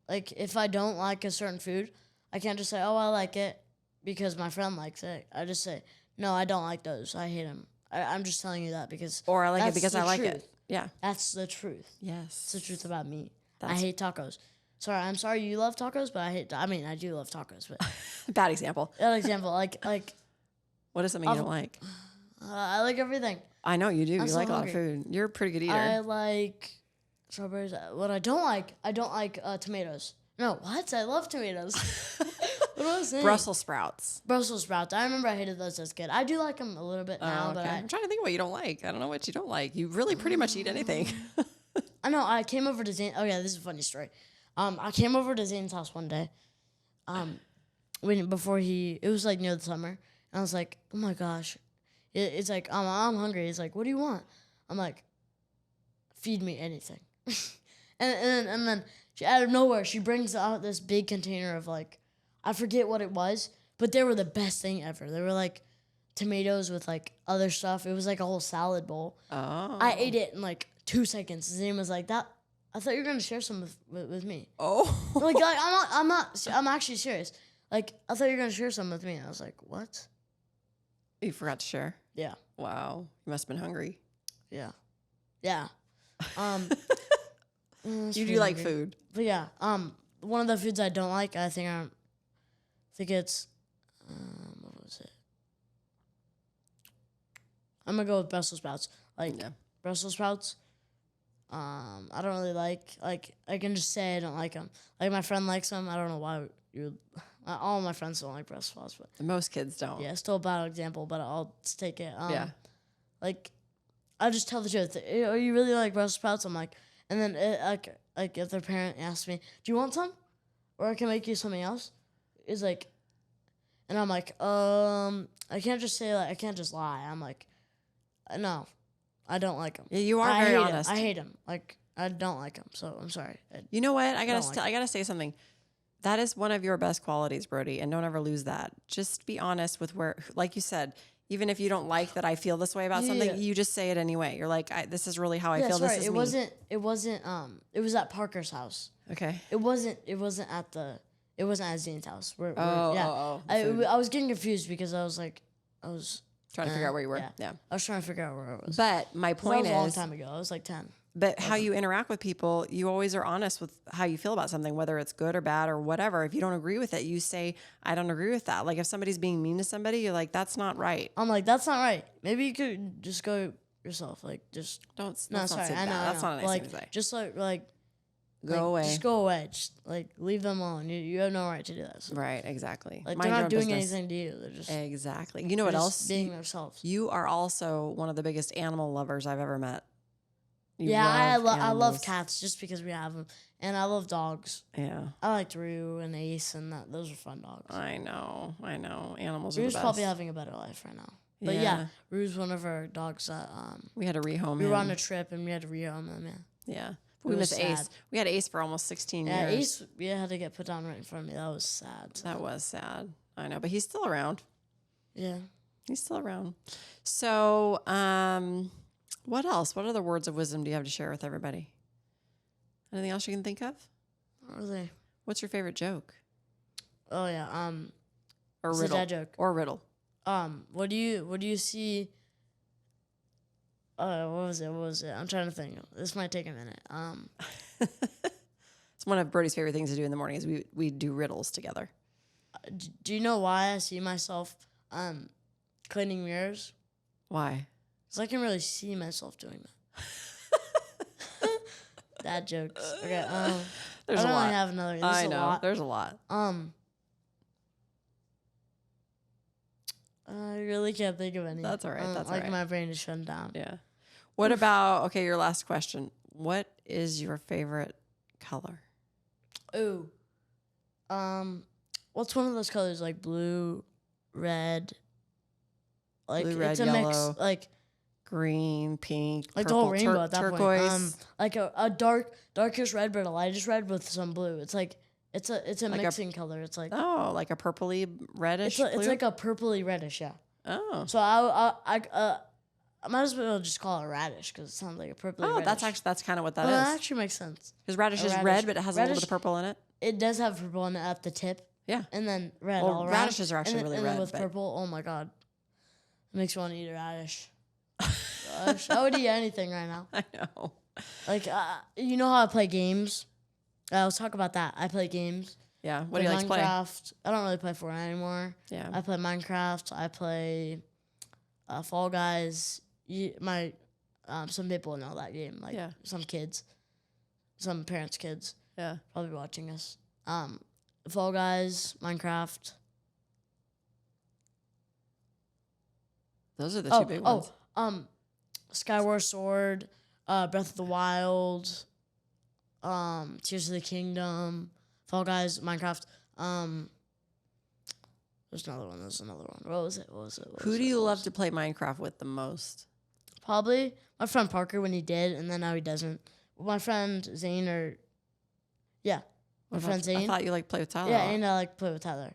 like if I don't like a certain food, I can't just say, oh, I like it because my friend likes it. I just say, no, I don't like those. I hate them. I'm just telling you that because Or I like it that's because the I like truth. it. Yeah. That's the truth. Yes. It's the truth about me. I That's- hate tacos. I'm sorry you love tacos, but I do love tacos, but Bad example. that example, like What is something you don't like? I like everything. I know you do. I'm You so like a lot of hungry. food. You're a pretty good eater. I like strawberries. What I don't like tomatoes. No, what? I love tomatoes. What was I saying? Brussels sprouts. Brussels sprouts. I remember I hated those as a kid. I do like them a little bit now, but I'm trying to think of what you don't like. I don't know what you don't like. You really pretty much eat anything. I know. I came over to Zane. Oh yeah, this is a funny story. I came over to Zane's house one day. It was like near the summer, and I was like, oh my gosh, it's like I'm hungry. He's like, what do you want? I'm like, feed me anything. and then she, out of nowhere, she brings out this big container of like, I forget what it was, but they were the best thing ever. They were like tomatoes with like other stuff. It was like a whole salad bowl. Oh. I ate it in like 2 seconds. Zane was like, that. I thought you were gonna share some with me. Oh. I'm actually serious. Like, I thought you were gonna share some with me. And I was like, what? You forgot to share? Yeah. Wow. You must have been hungry. Yeah. Yeah. You do like food. But yeah, one of the foods I don't like, I think it's, what was it? I'm gonna go with Brussels sprouts. Like, Brussels sprouts, I don't really like, I can just say I don't like them. Like, my friend likes them. I don't know why all my friends don't like Brussels sprouts, but Most kids don't. yeah, still a bad example, but I'll just take it. Yeah. Like, I'll just tell the truth. Oh, you really like Brussels sprouts? I'm like, and then like if their parent asks me, do you want some? Or I can make you something else? It's like, and I'm like, I can't just say, like, I can't just lie. I'm like, no, I don't like them. Yeah, you are very honest. I hate them. Like, I don't like them. So I'm sorry. You know what? I gotta say something. That is one of your best qualities, Brody, and don't ever lose that. Just be honest with like you said, even if you don't like that I feel this way about something, you just say it anyway. You're like, this is really how I feel. Sorry. This is me. It was at Parker's house. Okay. It wasn't at Zane's house. I was getting confused because I was trying to figure out where you were. Yeah. I was trying to figure out where I was. But my point is, a long time ago. I was like 10. But how you interact with people, you always are honest with how you feel about something, whether it's good or bad or whatever. If you don't agree with it, you say, I don't agree with that. Like if somebody's being mean to somebody, you're like, that's not right. I'm like, that's not right. Maybe you could just go yourself. Like, just don't. No, sorry. I know. That's not a nice thing to say. Just like go away. Just go away. Just like leave them alone. You have no right to do that. So. Right. Exactly. Like they're not doing anything to you. They're just exactly. You know what else? Being themselves. You are also one of the biggest animal lovers I've ever met. I love cats just because we have them, and I love dogs. Yeah, I liked Rue and Ace, and those are fun dogs. I know. Animals are Rue's the best. probably having a better life right now. But yeah, Rue's one of our dogs that we had to rehome him. We were on a trip and we had to rehome him. Yeah. We missed Ace. We had Ace for almost 16 years. Yeah, Ace had to get put down right in front of me. That was sad. That was sad. I know, but he's still around. Yeah, he's still around. So, what else? What other words of wisdom do you have to share with everybody? Anything else you can think of? Not really. What's your favorite joke? Oh yeah. Or it's riddle. a dad joke. Or riddle. What do you see? What was it? I'm trying to think. This might take a minute. It's one of Brody's favorite things to do in the morning is we do riddles together. Do you know why I see myself cleaning mirrors? Why? Because I can really see myself doing that. Dad jokes. Okay. There's a lot. I don't have another. I know. There's a lot. I really can't think of any. That's all right. That's all right. My brain is shut down. Yeah. What about, your last question. What is your favorite color? Ooh. What's one of those colors like blue, red? Like blue, red, it's a yellow, mix, like green, pink, like purple, the whole rainbow at that turquoise. point. Like a darkish red, but a lightish red with some blue. It's like it's a like mixing color. It's like like a purpley reddish. It's like a purpley reddish, yeah. Oh. So I might as well just call it radish because it sounds like a purpley reddish. That's kind of what that is. That actually makes sense. Because radish is red, but it has a little bit of purple in it. It does have purple in it at the tip. Yeah. And then red well, all around. Radishes are actually really and red. Then with purple, oh my god. It makes me want to eat a radish. Gosh, I would eat anything right now. I know. Like, you know how I play games? Let's talk about that. I play games. Yeah. What do you like to play? Minecraft. I don't really play Fortnite anymore. Yeah. I play Minecraft. I play Fall Guys. Some people know that game, like Yeah. some kids, some parents' kids, Yeah. probably watching us. Fall Guys, Minecraft. Those are the two big ones. Skyward Sword, Breath of the Wild, Tears of the Kingdom, Fall Guys, Minecraft. There's another one. What was it? Who do you love to play Minecraft with the most? Probably my friend Parker when he did, and then now he doesn't. My friend Zane my friend Zane. I thought you liked to play with Tyler. Yeah, and I like to play with Tyler.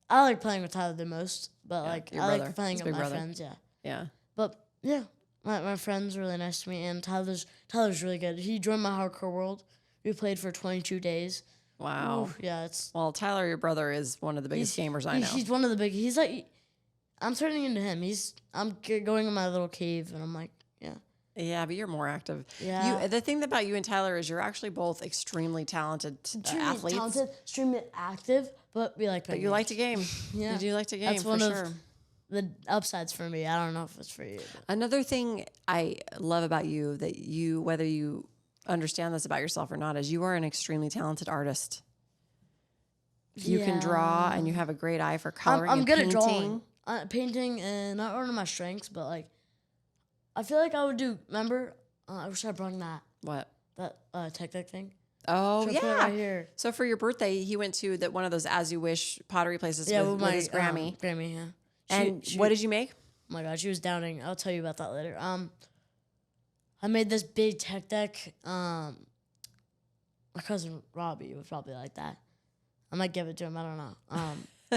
I like playing with Tyler the most, but your I brother. like playing His with big my brother. friends. Yeah, Yeah. but yeah, my friend's really nice to me, and Tyler's really good. He joined my hardcore world. We played for 22 days. Wow. Oof, yeah, it's. Well, Tyler, your brother, is one of the biggest gamers I know. He's one of the big. He's like, I'm turning into him. I'm going in my little cave, and I'm like, yeah. Yeah, but you're more active. Yeah. The thing about you and Tyler is you're actually both extremely talented athletes. Talented, extremely active, but we like playing. But you like to game. Yeah. You do like to game, That's for one sure. of the upsides for me. I don't know if it's for you. But. Another thing I love about you, that you, whether you understand this about yourself or not, is you are an extremely talented artist. You can draw, and you have a great eye for coloring I'm and good painting. at drawing. Painting, and not one of my strengths, but like, I feel like I would do. Remember, I wish I brought What? that tech deck thing. Oh, Should I put it yeah. right here? So for your birthday, he went to one of those As You Wish pottery places with my his Grammy. Grammy, yeah. And what did you make? Oh my god, she was doubting. I'll tell you about that later. I made this big tech deck. My cousin Robbie would probably like that. I might give it to him. I don't know.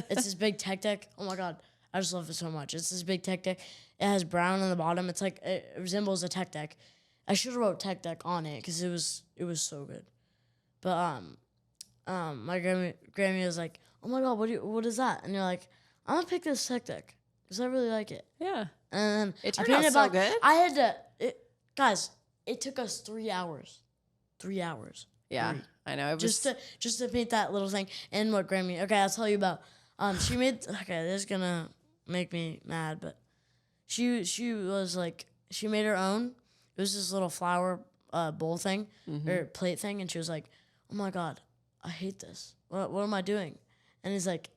It's this big tech deck. Oh my god, I just love it so much. It's this big tech deck. It has brown on the bottom. It's like it resembles a tech deck. I should have wrote tech deck on it because it was so good. But my Grammy was like, oh my god, what is that? And you're like, I'm gonna pick this tech deck because I really like it. Yeah. And It I turned out painted so good. I had to, guys. It took us 3 hours. 3 hours. Yeah, I know. It was Just to paint that little thing. And what Grammy? Okay, I'll tell you about. She made. Okay, this is gonna make me mad, but she was like, she made her own. It was this little flower bowl thing or plate thing, and she was like, oh my god, I hate this. What am I doing? And he's like,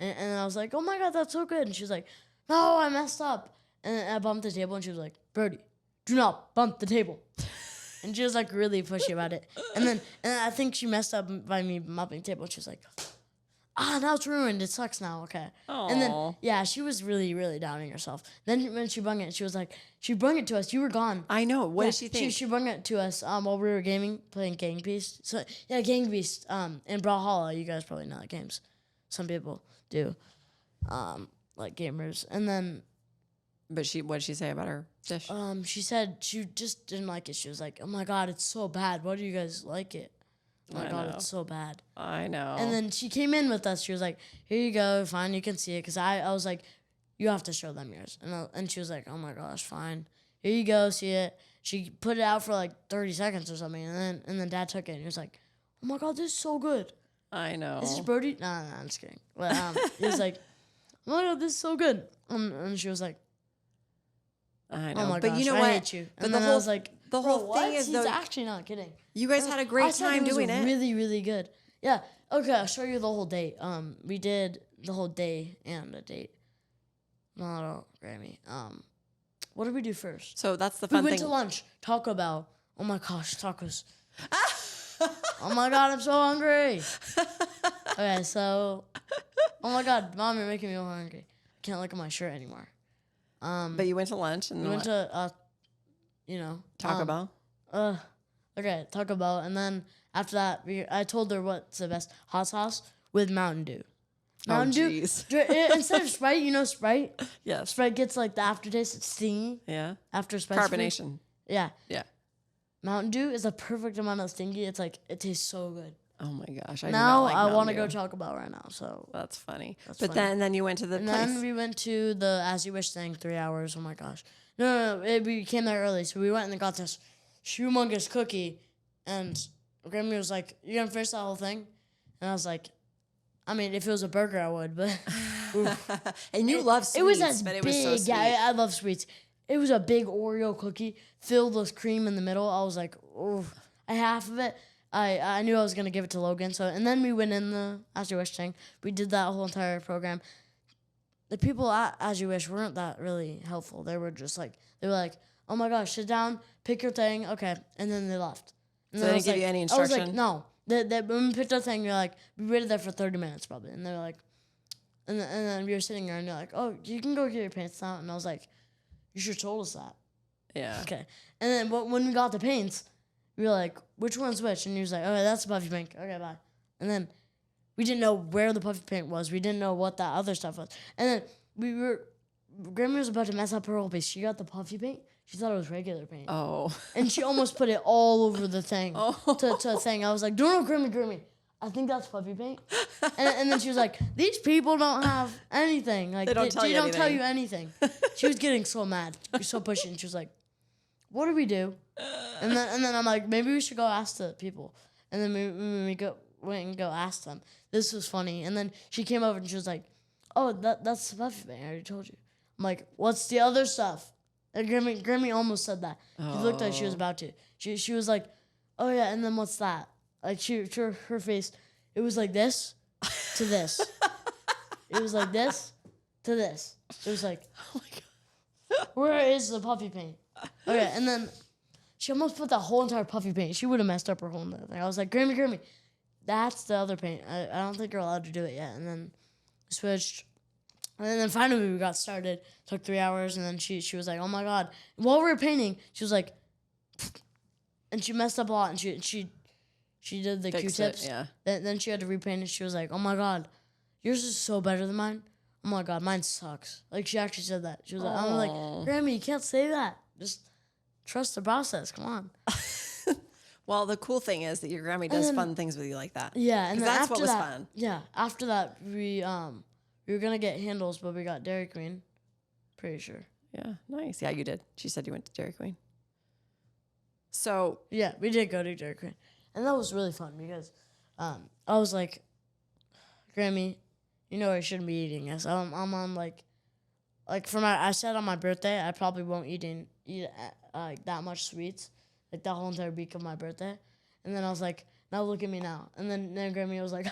and I was like, oh my god, that's so good. And she was like, no, I messed up. And I bumped the table, and she was like, Brody, do not bump the table. And she was like really pushy about it. And I think she messed up by me mopping the table. And she was like, now it's ruined. It sucks now. Okay. Aww. And then, yeah, she was really, really downing herself. Then when she brung it, she was like, she brung it to us. You were gone. I know. What did she think? She brung it to us while we were playing Gang Beast. So, yeah, Gang Beast in Brawlhalla. You guys probably know the games. Some people do, like gamers. And then... But what did she say about her dish? She said she just didn't like it. She was like, oh my god, it's so bad. Why do you guys like it? Oh my god, it's so bad. I know. And then she came in with us. She was like, here you go, fine, you can see it. Because I was like, you have to show them yours. And she was like, oh my gosh, fine. Here you go, see it. She put it out for like 30 seconds or something. And then Dad took it and he was like, oh my god, this is so good. I know. Is this Brody? No, I'm just kidding. But he was like, oh my god, this is so good. And she was like, I know. oh my but gosh, you know I what? hate you. But And the then whole I was like, the whole bro, thing what? is He's though, actually not kidding. you guys had a great time doing it. Really, really good. Yeah. Okay, I'll show you the whole day. We did the whole day and a date. Not a Grammy. What did we do first? So that's the We fun went thing. to lunch. Taco Bell. Oh my gosh, tacos. Oh my god, I'm so hungry. Okay, so, oh my god, Mom, you're making me hungry. I can't look at my shirt anymore. But you went to lunch and We went to, Taco Bell. Okay, Taco Bell, and then after that, I told her what's the best hot sauce with Mountain Dew. Mountain Dew, jeez. instead of Sprite, you know Sprite? Yes. Sprite gets like the aftertaste, it's stingy Yeah. after Sprite. Carbonation. Yeah. Yeah. Mountain Dew is a perfect amount of stingy. It's like, it tastes so good. Oh my gosh. Now I want to to go Taco Bell right now, so. That's funny. That's But funny. then you went to the And place. then we went to the As You Wish thing, 3 hours. Oh my gosh. No, we came there early, so we went and got this humongous cookie, and Grammy was like, you gonna finish that whole thing? And I was like, I mean, if it was a burger, I would, but. And you love sweets, It was as but big. it was so sweet. Yeah, I love sweets. It was a big Oreo cookie filled with cream in the middle. I was like, oh, half of it. I knew I was gonna give it to Logan. So and then we went in the As You Wish thing. We did that whole entire program. The people at As You Wish weren't that really helpful. They were just like oh my gosh, sit down, pick your thing, okay, and then they left. And So then they I didn't was give you any instruction? I was like, no. When we picked our thing, you're like, we waited there for 30 minutes probably, and they were like, and then we were sitting there, and they're like, oh, you can go get your paints now, and I was like, you should have told us that. Yeah. Okay. And then when we got the paints, we were like, which one's which? And he was like, okay, that's the puffy pink. Okay, bye. And then we didn't know where the puffy pink was. We didn't know what that other stuff was. And then Grammy was about to mess up her whole piece. She got the puffy paint. She thought it was regular paint. Oh. And she almost put it all over the thing. Oh. To a thing. I was like, no, Grammy. I think that's puffy paint. And then she was like, these people don't have anything. Like, They don't tell you tell you anything. She was getting so mad. She was so pushy. And she was like, what do we do? And then I'm like, maybe we should go ask the people. And then we went and go ask them. This was funny. And then she came over and she was like, oh, that's the puffy paint. I already told you. I'm like, what's the other stuff? And Grammy almost said that. She looked like she was about to. She was like, oh yeah, and then what's that? Like her face, it was like this to this. It was like this to this. It was like, Oh my God. where is the puffy paint? Okay, and then she almost put that whole entire puffy paint. She would have messed up her whole entire thing. I was like, Grammy, that's the other paint. I don't think you're allowed to do it yet. And then switched. And then finally we got started. Took 3 hours, and then she was like, oh my God. While we were painting, she was like, and she messed up a lot, and she did the Fix Q-tips. it, yeah. Then she had to repaint it. She was like, oh my God, yours is so better than mine. Oh my God, mine sucks. Like, she actually said that. She was like, I'm like, Grammy, you can't say that. Just trust the process. Come on. Well, the cool thing is that your Grammy does fun things with you like that. Yeah, and then that's after what was that, fun. Yeah, after that, we were gonna get handles, but we got Dairy Queen. Pretty sure. Yeah, nice. Yeah, you did. She said you went to Dairy Queen. So Yeah, we did go to Dairy Queen, and that was really fun because I was like, Grammy, you know I shouldn't be eating this. I'm on like I said on my birthday I probably won't eat like that much sweets, like that whole entire week of my birthday, and then I was like, now look at me now, and then Grammy was like.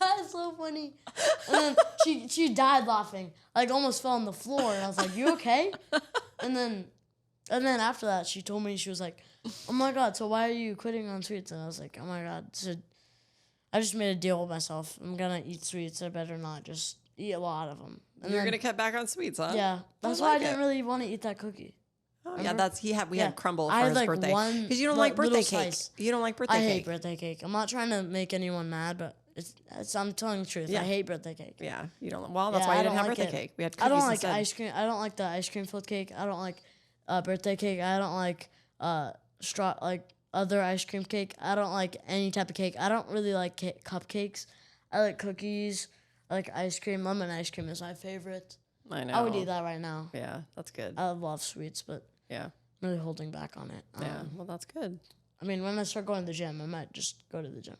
That's so funny. And then she died laughing, like almost fell on the floor, and I was like, you okay? And then after that, she told me, she was like, oh my God, so why are you quitting on sweets? And I was like, oh my God, so I just made a deal with myself. I'm gonna eat sweets. I better not just eat a lot of them. And you're gonna cut back on sweets, huh? Yeah, that's why I didn't really want to eat that cookie. Oh, yeah, we had crumble for I had his like birthday because you don't like birthday cake. slice. You don't like birthday I cake. hate birthday cake. I'm not trying to make anyone mad, but I'm telling the truth. Yeah. I hate birthday cake. Yeah, you don't. Well, that's Yeah, why I you didn't don't have like birthday it. cake. We had cookies I don't like instead. ice cream. I don't like the ice cream filled cake. I don't like birthday cake. I don't like other ice cream cake. I don't like any type of cake. I don't really like cupcakes. I like cookies. I like ice cream. Lemon ice cream is my favorite. I know. I would eat that right now. Yeah, that's good. I love sweets, but Yeah, I'm really holding back on it. yeah. Well, that's good. I mean, when I start going to the gym, I might just go to the gym.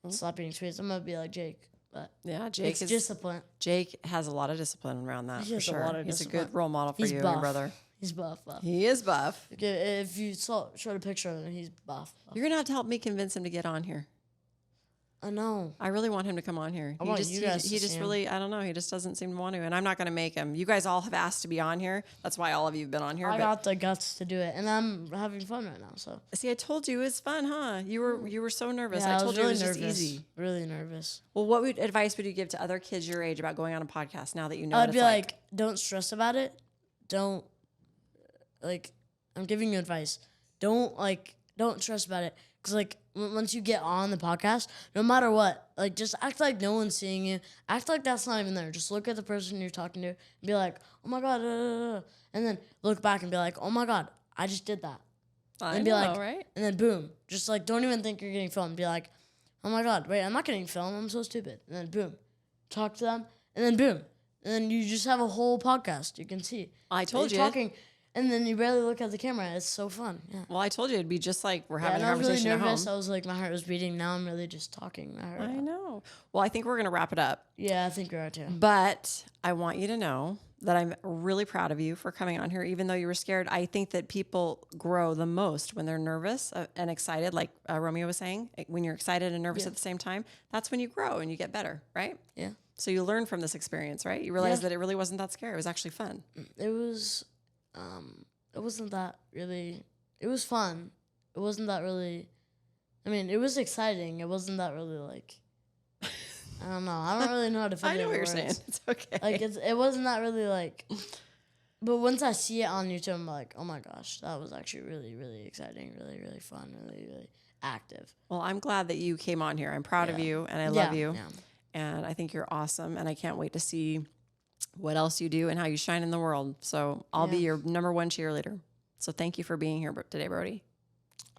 Stop eating sweets. I'm gonna be like Jake, but Yeah, Jake it's discipline. Jake has a lot of discipline around that He for has a sure. lot of He's a discipline. good role model for He's you and buff. your brother. He's buff. He is buff. Okay, if you showed a picture of him, he's buff. You're gonna have to help me convince him to get on here. I know. I really want him to come on here. I want you guys to he see just him. really, I don't know. He just doesn't seem to want to, and I'm not going to make him. You guys all have asked to be on here. That's why all of you have been on here. I but got the guts to do it, and I'm having fun right now. So see, I told you it's fun, huh? You were so nervous. yeah, I told was you really it was nervous. just easy. Really nervous. Well, what advice would you give to other kids your age about going on a podcast now that you know? I'd what be it's like, don't stress about it. Don't I'm giving you advice. Don't stress about it. Cause once you get on the podcast, no matter what, just act like no one's seeing you. Act like that's not even there. Just look at the person you're talking to and be like, oh my God, and then look back and be like, oh my God, I just did that. I And be know, like, right? and then boom, just don't even think you're getting filmed. Be like, oh my God, wait, I'm not getting filmed. I'm so stupid. And then boom, talk to them, and then boom, and then you just have a whole podcast. You can see. I told You're you. talking. and then you barely look at the camera. It's so fun. Yeah. Well, I told you it'd be just like we're Yeah, having and a I was really conversation nervous. at home. I was like, my heart was beating. Now I'm really just talking. My heart I out. know. Well, I think we're going to wrap it up. Yeah, I think you are too. But I want you to know that I'm really proud of you for coming on here, even though you were scared. I think that people grow the most when they're nervous and excited, like Romeo was saying. When you're excited and nervous at the same time, that's when you grow and you get better, right? Yeah. So you learn from this experience, right? You realize that it really wasn't that scary. It was actually fun. It was, it wasn't that really. It was fun. It wasn't that really. I mean, it was exciting. It wasn't that really like. I don't know. I don't really know how to put it. I know in what you're words. saying. It's okay. Like it wasn't that really like. But once I see it on YouTube, I'm like, oh my gosh, that was actually really, really exciting, really, really fun, really, really active. Well, I'm glad that you came on here. I'm proud of you and I love you. Yeah. And I think you're awesome. And I can't wait to see what else you do and how you shine in the world. So I'll be your number one cheerleader. So thank you for being here today, Brody.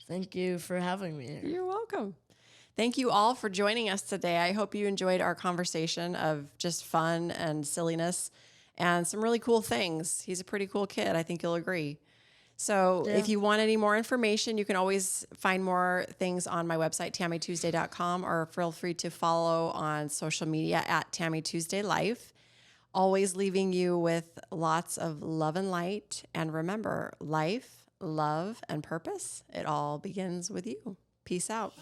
Thank you for having me here. You're welcome. Thank you all for joining us today. I hope you enjoyed our conversation of just fun and silliness and some really cool things. He's a pretty cool kid. I think you'll agree. So if you want any more information, you can always find more things on my website, TammyTuesday.com, or feel free to follow on social media at Tammy Tuesday Life. Always leaving you with lots of love and light. And remember, life, love, and purpose, it all begins with you. Peace out.